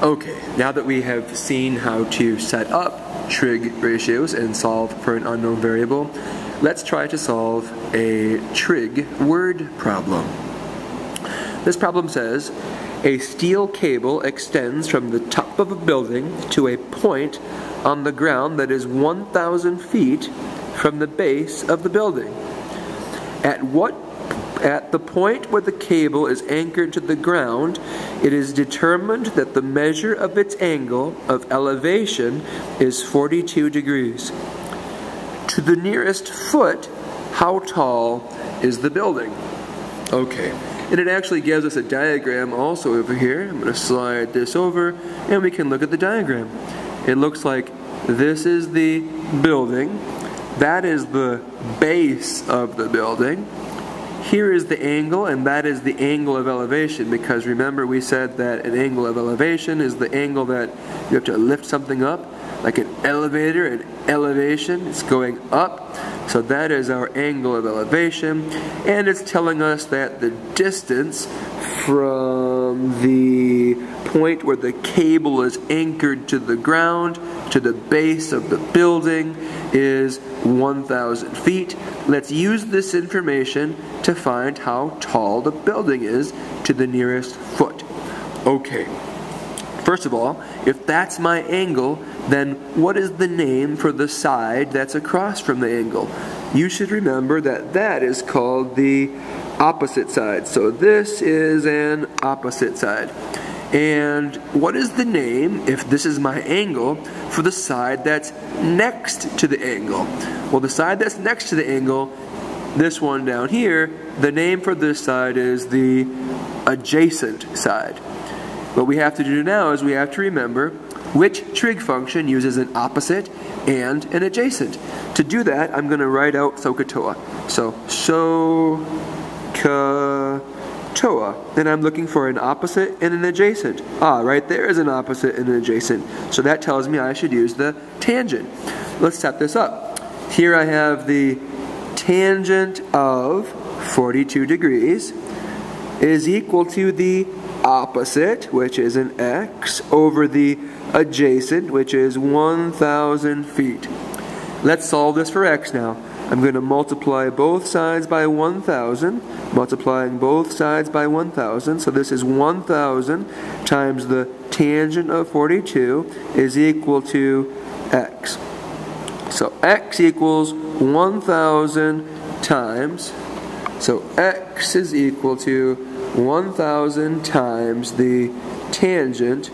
Okay, now that we have seen how to set up trig ratios and solve for an unknown variable, let's try to solve a trig word problem. This problem says, a steel cable extends from the top of a building to a point on the ground that is 1,000 feet from the base of the building. At the point where the cable is anchored to the ground, it is determined that the measure of its angle of elevation is 42 degrees. To the nearest foot, how tall is the building? Okay, and it actually gives us a diagram also over here. I'm going to slide this over and we can look at the diagram. It looks like this is the building, that is the base of the building. Here is the angle, and that is the angle of elevation, because remember we said that an angle of elevation is the angle that you have to lift something up, like an elevator, an elevation, it's going up. So that is our angle of elevation, and it's telling us that the distance from the point where the cable is anchored to the ground to the base of the building is 1,000 feet. Let's use this information to find how tall the building is to the nearest foot. Okay, first of all, if that's my angle, then what is the name for the side that's across from the angle? You should remember that that is called the opposite side. So this is an opposite side. And what is the name, if this is my angle, for the side that's next to the angle? Well, the side that's next to the angle, this one down here, the name for this side is the adjacent side. What we have to do now is we have to remember which trig function uses an opposite and an adjacent. To do that, I'm going to write out SOHCAHTOA. So, SOHCAHTOA. And I'm looking for an opposite and an adjacent. Right there is an opposite and an adjacent. So that tells me I should use the tangent. Let's set this up. Here I have the tangent of 42 degrees is equal to the opposite, which is an x, over the adjacent, which is 1,000 feet. Let's solve this for x now. I'm going to multiply both sides by 1,000, multiplying both sides by 1,000, so this is 1,000 times the tangent of 42 is equal to x. So x equals 1,000 times, so x is equal to 1,000 times the tangent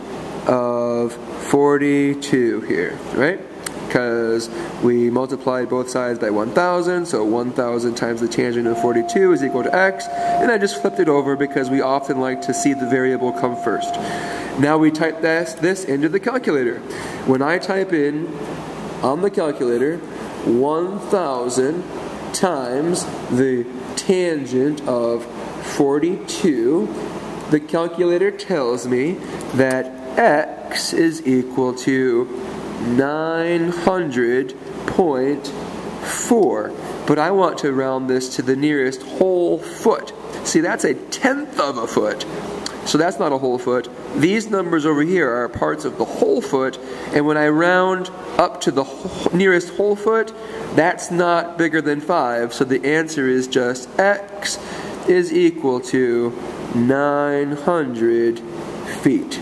of 42 here, right? Because we multiplied both sides by 1,000, so 1,000 times the tangent of 42 is equal to x, and I just flipped it over because we often like to see the variable come first. Now we type this into the calculator. When I type in on the calculator 1,000 times the tangent of 42, the calculator tells me that x is equal to 900.4. But I want to round this to the nearest whole foot. See, that's a tenth of a foot. So that's not a whole foot. These numbers over here are parts of the whole foot, and when I round up to the nearest whole foot, that's not bigger than 5, so the answer is just x is equal to 900 feet.